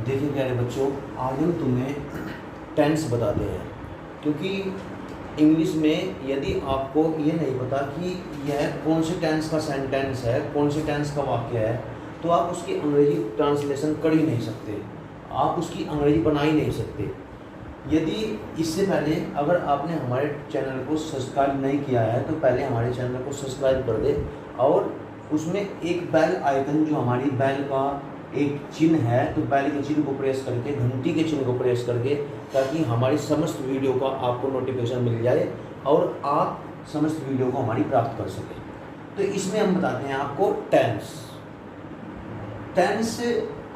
देखिए प्यारे बच्चों, आज हम तुम्हें टेंस बताते हैं। क्योंकि इंग्लिश में यदि आपको ये नहीं पता कि यह कौन से टेंस का सेंटेंस है, कौन से टेंस का वाक्य है, तो आप उसकी अंग्रेजी ट्रांसलेशन कर ही नहीं सकते, आप उसकी अंग्रेजी बना ही नहीं सकते। यदि इससे पहले अगर आपने हमारे चैनल को सब्सक्राइब नहीं किया है तो पहले हमारे चैनल को सब्सक्राइब कर दे और उसमें एक बेल आइकन, जो हमारी बेल का एक चिन्ह है, तो बेल के चिन्ह को प्रेस करके, घंटी के चिन्ह को प्रेस करके, ताकि हमारी समस्त वीडियो का आपको नोटिफिकेशन मिल जाए और आप समस्त वीडियो को हमारी प्राप्त कर सकें। तो इसमें हम बताते हैं आपको टेंस। टेंस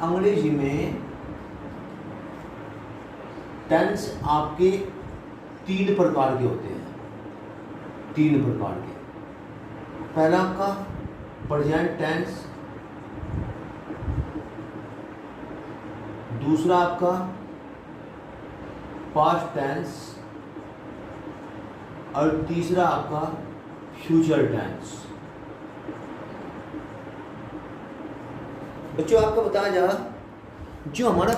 अंग्रेजी में टेंस आपके 3 प्रकार के होते हैं, 3 प्रकार के। पहला आपका प्रेजेंट टेंस, दूसरा आपका पास्ट टेंस और तीसरा आपका फ्यूचर टेंस। बच्चों आपको बताया जा जो हमारा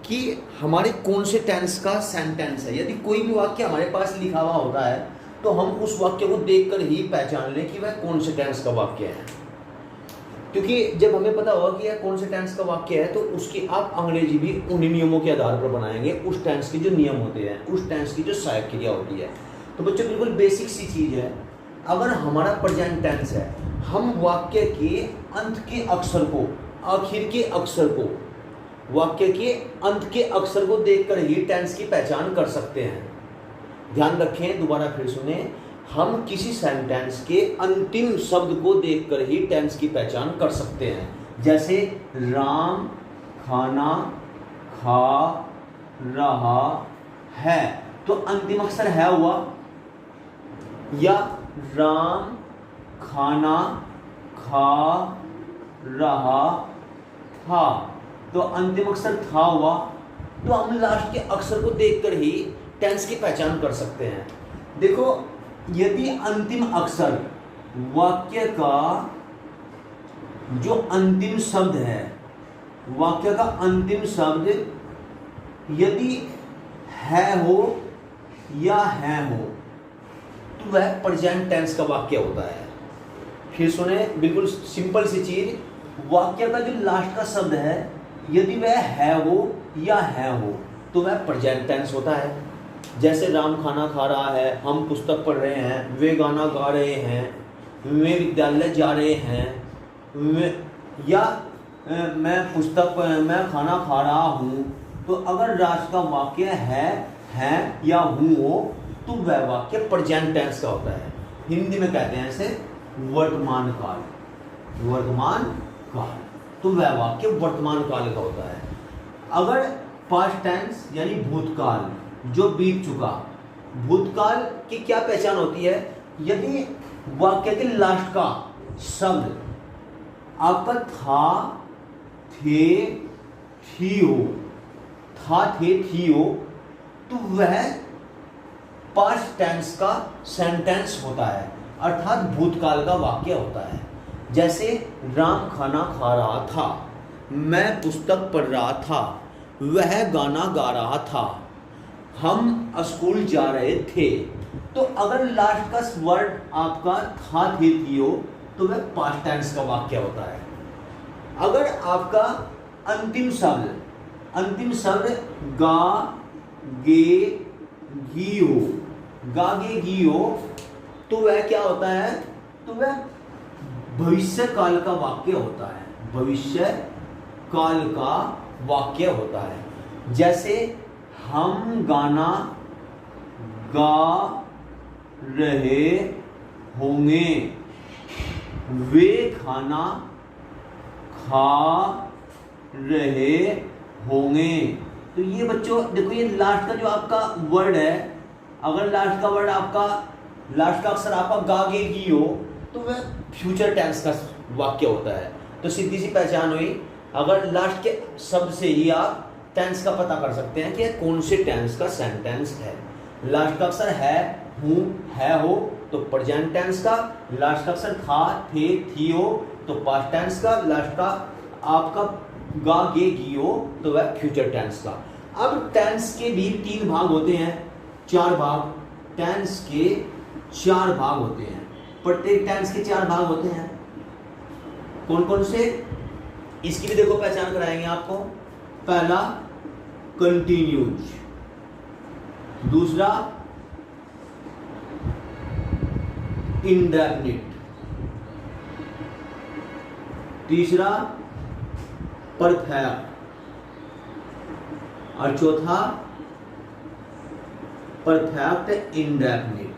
कि हमारे कौन से टेंस का सेंटेंस है। यदि कोई भी वाक्य हमारे पास लिखा हुआ होता है तो हम उस वाक्य को देखकर ही पहचान लें कि वह कौन से टेंस का वाक्य है। क्योंकि जब हमें पता होगा कि यह कौन से टेंस का वाक्य है तो उसकी आप अंग्रेजी भी उन्हीं नियमों के आधार पर बनाएंगे, उस टेंस के जो नियम होते हैं, उस टेंस की जो सहायक क्रिया होती है। तो बच्चों बिल्कुल बेसिक सी चीज़ है। अगर हमारा प्रेजेंट टेंस है, हम वाक्य के अंत के अक्षर को, आखिर के अक्षर को, वाक्य के अंत के अक्षर को देखकर ही टेंस की पहचान कर सकते हैं। ध्यान रखें, दोबारा फिर सुने, हम किसी सेंटेंस के अंतिम शब्द को देखकर ही टेंस की पहचान कर सकते हैं। जैसे राम खाना खा रहा है, तो अंतिम अक्षर है हुआ, या राम खाना खा रहा था, तो अंतिम अक्षर था हुआ। तो हम लास्ट के अक्षर को देखकर ही टेंस की पहचान कर सकते हैं। देखो, यदि अंतिम अक्षर वाक्य का जो अंतिम शब्द है, वाक्य का अंतिम शब्द यदि है हो या है हो, तो वह प्रेजेंट टेंस का वाक्य होता है। फिर सुने, बिल्कुल सिंपल सी चीज, वाक्य का जो लास्ट का शब्द है यदि वह है हो या है हो तो वह प्रेजेंट टेंस होता है। जैसे राम खाना खा रहा है, हम पुस्तक पढ़ रहे हैं, वे गाना गा रहे हैं, वे विद्यालय जा रहे हैं, या मैं खाना खा रहा हूँ। तो अगर राष्ट्र का वाक्य है या हूँ हो तो वह वाक्य प्रेजेंट टेंस का होता है। हिंदी में कहते हैं इसे वर्तमान काल, वर्तमान काल, तो वह वाक्य वर्तमान काल का होता है। अगर पास्ट टेंस यानी भूतकाल, जो बीत चुका, भूतकाल की क्या पहचान होती है? यदि वाक्य के लास्ट का शब्द आपका था, थे, थी हो, था, थे, थी हो, तो वह पास्ट टेंस का सेंटेंस होता है, अर्थात भूतकाल का वाक्य होता है। जैसे राम खाना खा रहा था, मैं पुस्तक पढ़ रहा था, वह गाना गा रहा था, हम स्कूल जा रहे थे। तो अगर लास्ट का वर्ड आपका था, थे, थी हो तो वह पास्ट टेंस का वाक्य होता है। अगर आपका अंतिम शब्द गा गे घी हो, गा गे घी हो, तो वह क्या होता है? तो वह भविष्य काल का वाक्य होता है, भविष्य काल का वाक्य होता है। जैसे हम गाना गा रहे होंगे, वे खाना खा रहे होंगे। तो ये बच्चों देखो, ये लास्ट का जो आपका वर्ड है, अगर लास्ट का वर्ड आपका, लास्ट का अक्षर आपका गा गे घी हो तो वह फ्यूचर टेंस का वाक्य होता है। तो सीधी सी पहचान हुई, अगर लास्ट के शब्द से ही आप टेंस का पता कर सकते हैं कि कौन से टेंस का सेंटेंस है। लास्ट का अक्षर है, हूँ, है, हो तो प्रेजेंट टेंस का, लास्ट का अक्षर था, थे, थी हो तो पास्ट टेंस का, लास्ट का आपका गा गे गी हो तो वह फ्यूचर टेंस का। अब टेंस के भी 3 भाग होते हैं, 4 भाग, टेंस के 4 भाग होते हैं। प्रत्येक टेंस के 4 भाग होते हैं। कौन कौन से, इसकी भी देखो पहचान कराएंगे आपको। पहला कंटिन्यूज, दूसरा इंडेफिनिट, तीसरा परफेक्ट और चौथा परफेक्ट इंडेफिनिट।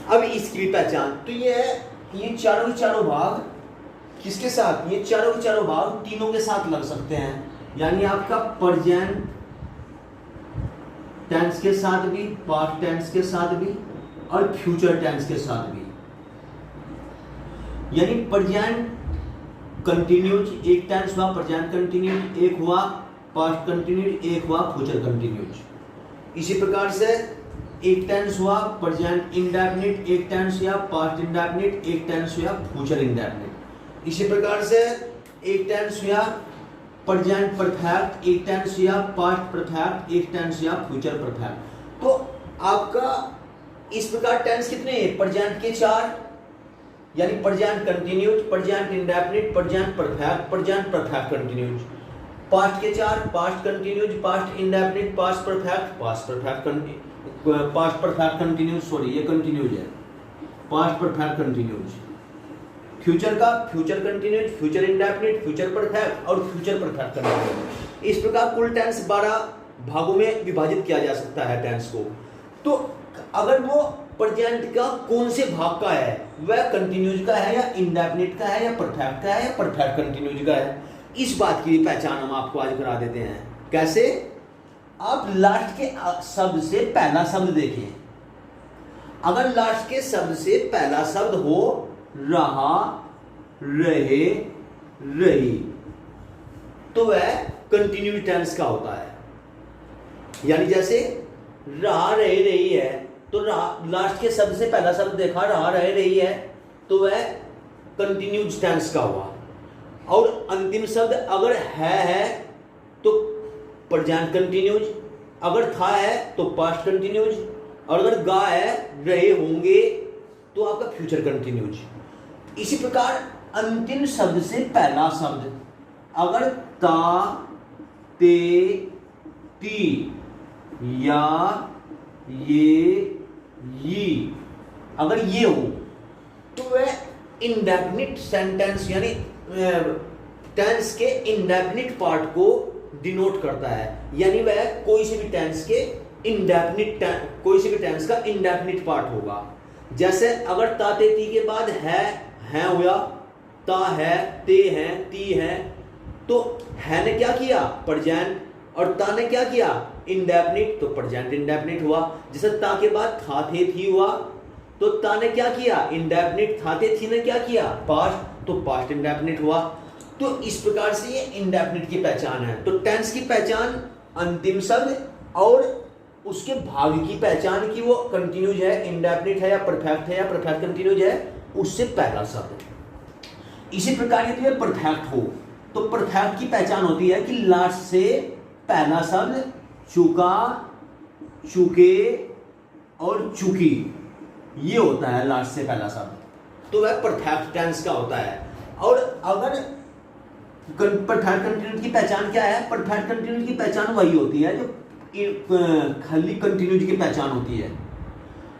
अब इसकी पहचान, तो ये चारों के चारों भाग किसके साथ, ये चारों के चारों भाग तीनों के साथ लग सकते हैं, यानी आपका प्रेजेंट टेंस के साथ भी, पास्ट टेंस के साथ भी और फ्यूचर टेंस के साथ भी। यानी प्रेजेंट कंटिन्यूज एक टेंस हुआ, प्रेजेंट कंटिन्यूज एक हुआ, पास्ट कंटिन्यूज एक हुआ, फ्यूचर कंटिन्यूज। इसी प्रकार से एक टेंस हुआ प्रेजेंट इंडेफिनिट, एक टेंस हुआ पास्ट इंडेफिनिट, एक टेंस हुआ फ्यूचर इंडेफिनिट। इसी प्रकार से एक टेंस हुआ प्रेजेंट परफेक्ट, एक टेंस हुआ पास्ट परफेक्ट, एक टेंस हुआ फ्यूचर परफेक्ट। तो आपका इस प्रकार टेंस कितने हैं, प्रेजेंट के 4, यानी present continues, present indefinite, present perfect, present perfect continues. Past के 4, past continues, past indefinite, past perfect, past perfect continues, sorry ये कंटिन्यूज है, पास्ट परफेक्ट कंटिन्यूज। फ्यूचर का future continues, future indefinite, future perfect और future perfect continues. इस प्रकार कुल tense 12 भागों में विभाजित किया जा सकता है टेंस को। तो अगर वो प्रेजेंट का कौन से भाग का है, वह कंटिन्यूज का है या इंडेफिनिट का है या परफेक्ट का है या परफेक्ट कंटिन्यूज का है, इस बात की पहचान हम आपको आज करा देते हैं। कैसे, आप लास्ट के शब्द से पहला शब्द देखें। अगर लास्ट के शब्द से पहला शब्द हो रहा, रहे, रही, तो वह कंटिन्यूज टेंस का होता है। यानी जैसे रहा, रहे, रही है, तो लास्ट के शब्द से पहला शब्द देखा, रहा, रहे, रही है, तो वह कंटिन्यूज टेंस का हुआ। और अंतिम शब्द अगर है तो प्रेजेंट कंटिन्यूज, अगर था है तो पास्ट कंटिन्यूज, और अगर गा है, रहे होंगे, तो आपका फ्यूचर कंटिन्यूज। इसी प्रकार अंतिम शब्द से पहला शब्द अगर ता, ते, ती या ये, यी, अगर ये हो तो वह इंडेफिनिट सेंटेंस यानी टेंस के इंडेफिनिट पार्ट को डिनोट करता है। यानी वह कोई से भी टेंस के इंडेफिनिट, कोई से भी टेंस का इंडेफिनिट पार्ट होगा। जैसे अगर ता, ते, ती के बाद है हुआ, ता है, ते है, ती है, तो है ने क्या किया, प्रेजेंट, और ता ने क्या किया, इंडेफिनिट, तो प्रेजेंट इंडेफिनिट हुआ। जैसे ता के बाद था, थे, थी हुआ, तो ता ने क्या किया, इंडेफिनिट, था, थे, थी ने क्या किया, पास्ट, तो पास्ट इंडेफिनिट हुआ। तो इस प्रकार से ये इंडेफिनिट की पहचान है। तो टेंस की पहचान अंतिम शब्द और उसके भाग की पहचान की वो कंटिन्यूज है, इंडेफिनिट है या परफेक्ट है या परफेक्ट कंटिन्यूज है, उससे पहला शब्द। इसी प्रकार यदि ये परफेक्ट हो तो परफेक्ट की पहचान होती है कि लास्ट से पहला शब्द चुका, चुके और चुकी, ये होता है लास्ट से पहला शब्द, तो वह परफेक्ट टेंस का होता है। और अगर परफेक्ट कंटिन्यूज की पहचान क्या है, परफेक्ट कंटिन्यूज की पहचान वही होती है जो खाली कंटिन्यूज की पहचान होती है।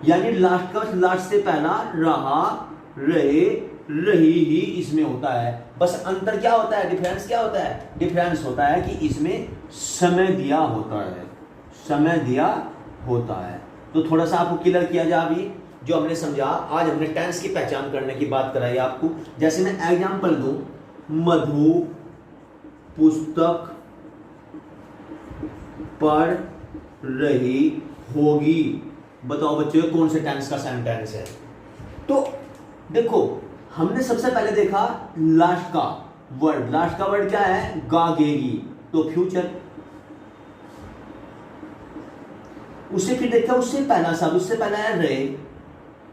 यानी लास्ट से पहला रहा, रहे, रही ही इसमें होता है। बस अंतर क्या होता है, डिफरेंस क्या होता है, डिफरेंस होता है कि इसमें समय दिया होता है, समय दिया होता है। तो थोड़ा सा आपको क्लियर किया जाए अभी जो हमने समझा। आज हमने टेंस की पहचान करने की बात कराई आपको। जैसे मैं एग्जांपल दूं, मधु पुस्तक पढ़ रही होगी। बताओ बच्चों कौन से टेंस का सेंटेंस है। तो देखो हमने सबसे पहले देखा लास्ट का वर्ड, लास्ट का वर्ड क्या है, गागेगी, तो फ्यूचर। उससे फिर देखा उससे पहला शब्द, उससे पहला है रहे,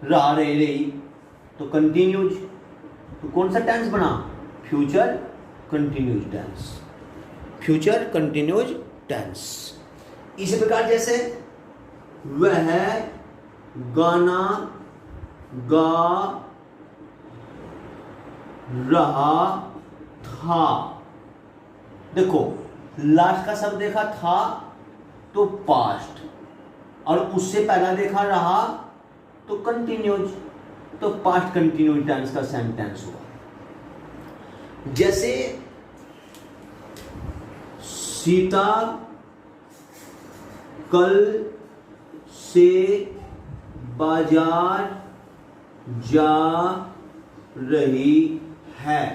रहा, रहे, रही, तो कंटिन्यूज। तो कौन सा टेंस बना? Future continuous tense, future continuous tense. इसी प्रकार जैसे वह गाना गा रहा था, देखो लास्ट का शब्द देखा था तो पास्ट, और उससे पहला देखा रहा तो कंटिन्यूज, तो पास्ट कंटिन्यूज टेंस का सेंटेंस हुआ। जैसे सीता कल से बाजार जा रही है,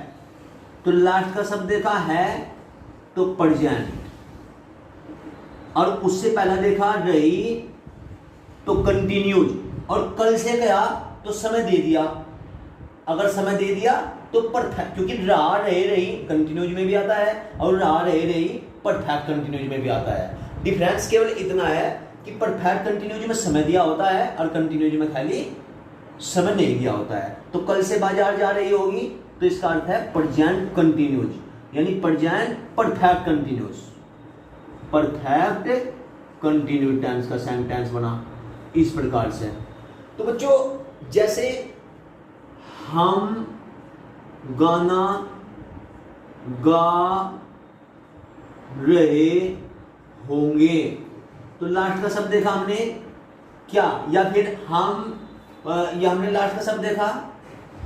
तो लास्ट का शब्द देखा है तो प्रेजेंट, और उससे पहला देखा रही तो कंटिन्यूज, और कल से गया तो समय दे दिया। अगर समय दे दिया तो परफेक्ट, क्योंकि रहा रहे रही कंटिन्यूज में भी आता है और रहा रहे रही परफेक्ट कंटिन्यूज में भी आता है। डिफरेंस केवल इतना है कि परफेक्ट कंटिन्यूज में समय दिया होता है और कंटिन्यूज में खाली समय नहीं दिया होता है। तो कल से बाजार जा रही होगी तो इसका अर्थ है प्रेजेंट कंटिन्यूज, यानी present perfect continuous, perfect continuous tense का सेंटेंस बना इस प्रकार से। तो बच्चों जैसे हम गाना गा रहे होंगे, तो लास्ट का शब्द देखा हमने क्या, या फिर हम, या हमने लास्ट का शब्द देखा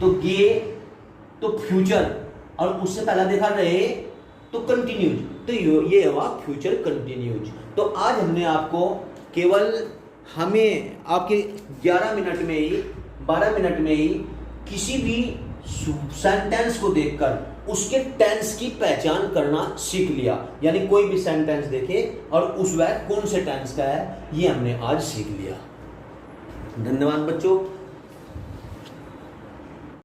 तो गे तो फ्यूचर, और उससे पहला देखा रहे तो कंटिन्यूज, तो ये हुआ फ्यूचर कंटिन्यूज। तो आज हमने आपको केवल हमें आपके 11 मिनट में ही 12 मिनट में ही किसी भी सेंटेंस को देखकर उसके टेंस की पहचान करना सीख लिया, यानी कोई भी सेंटेंस देखे और उस वह कौन से टेंस का है ये हमने आज सीख लिया। धन्यवाद बच्चों।